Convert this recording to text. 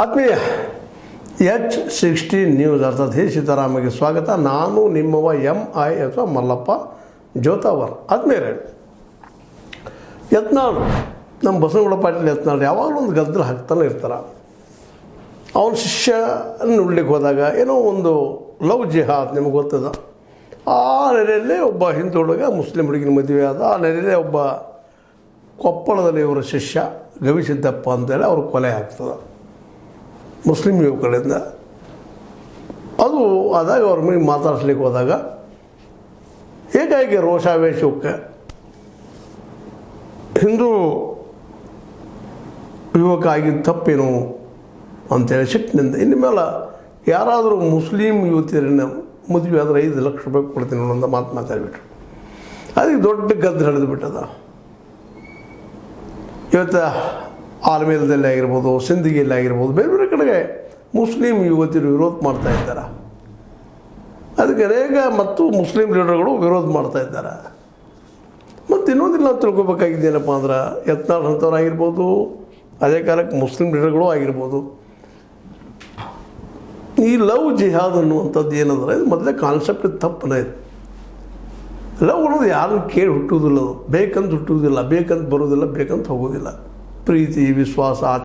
ಆತ್ಮೀಯ H16 news ಅರ್ಥಾತ್ ಹೇ ಸೀತಾರಾಮಗೆ ಸ್ವಾಗತ. ನಾನು ನಿಮ್ಮವ MI ಅಥವಾ ಮಲ್ಲಪ್ಪ ಜೋತಾವರ್. ಆತ್ಮೀಯರೇ, ಯತ್ನಾಳ್ ನಮ್ಮ ಬಸವನಗೌಡ ಪಾಟೀಲ್ ಯತ್ನಾಳ್ ಯಾವಾಗಲೂ ಒಂದು ಗದ್ದಲ ಹಾಕ್ತಾನೆ ಇರ್ತಾರೆ. ಅವನ ಶಿಷ್ಯನ ಉಳ್ಳಿಕ್ಕೆ ಹೋದಾಗ ಏನೋ ಒಂದು ಲವ್ ಜಿಹಾದ್ ನಿಮಗೆ ಗೊತ್ತದ. ಆ ನೆಲೆಯಲ್ಲೇ ಒಬ್ಬ ಹಿಂದೂ ಹುಡುಗ ಮುಸ್ಲಿಂ ಹುಡುಗಿನ ಮದುವೆ ಆದ. ಆ ನೆಲೆಯಲ್ಲೇ ಒಬ್ಬ ಕೊಪ್ಪಳದಲ್ಲಿ ಇವರ ಶಿಷ್ಯ ಗವಿಸಿದ್ದಪ್ಪ ಅಂತೇಳಿ ಅವ್ರ ಕೊಲೆ ಆಗ್ತದೆ ಮುಸ್ಲಿಂ ಯುವಕರಿಂದ. ಅದು ಆದಾಗ ಅವ್ರ ಮನೆಗೆ ಮಾತಾಡಿಸ್ಲಿಕ್ಕೆ ಹೋದಾಗ ಏಕಾಏಕಿ ರೋಷಾವೇಶಕ್ಕೆ ಹಿಂದೂ ಯುವಕ ಆಗಿದ್ದ ತಪ್ಪೇನು ಅಂತೇಳಿ ಸಿಟ್ಟಿನಿಂದ ಇನ್ನು ಮೇಲೆ ಯಾರಾದರೂ ಮುಸ್ಲಿಂ ಯುವತಿಯರನ್ನ ಮದುವೆ ಆದರೆ 5 ಲಕ್ಷ ರೂಪಾಯಿ ಕೊಡ್ತೀನಿ ಅನ್ನೋ ಮಾತು ಮಾತಾಡಿಬಿಟ್ರು. ಅದಕ್ಕೆ ದೊಡ್ಡ ಗದ್ದು ಹಿಡಿದು ಬಿಟ್ಟದ. ಇವತ್ತು ಆಲ್ಮೇಲದಲ್ಲಿ ಆಗಿರ್ಬೋದು, ಸಿಂದಗಿಯಲ್ಲಿ ಆಗಿರ್ಬೋದು, ಬೇರೆ ಬೇರೆ ಕಡೆಗೆ ಮುಸ್ಲಿಂ ಯುವತಿಯರು ವಿರೋಧ ಮಾಡ್ತಾ ಇದ್ದಾರೆ. ಅದಕ್ಕೆ ಅನೇಕ ಮತ್ತು ಮುಸ್ಲಿಂ ಲೀಡರ್ಗಳು ವಿರೋಧ ಮಾಡ್ತಾ ಇದ್ದಾರೆ. ಮತ್ತು ಇನ್ನೊಂದಿಲ್ಲ ತಿಳ್ಕೊಬೇಕಾಗಿದ್ದೇನಪ್ಪ ಅಂದ್ರೆ ಯತ್ನಾಳ್ ಅಂಥವ್ರು ಆಗಿರ್ಬೋದು, ಅದೇ ಕಾಲಕ್ಕೆ ಮುಸ್ಲಿಂ ಲೀಡರ್ಗಳು ಆಗಿರ್ಬೋದು, ಈ ಲವ್ ಜಿಹಾದ್ ಅನ್ನುವಂಥದ್ದು ಏನಂದ್ರೆ ಇದು ಮೊದಲೇ ಕಾನ್ಸೆಪ್ಟ್ ತಪ್ಪನೇ ಇದೆ. ಲವ್ ಅನ್ನೋದು ಯಾರನ್ನು ಕೇಳಿ ಹುಟ್ಟುವುದಿಲ್ಲ, ಅದು ಬೇಕಂತ ಹುಟ್ಟುವುದಿಲ್ಲ, ಬೇಕಂತ ಬರೋದಿಲ್ಲ, ಬೇಕಂತ ಹೋಗೋದಿಲ್ಲ. ಪ್ರೀತಿ, ವಿಶ್ವಾಸ,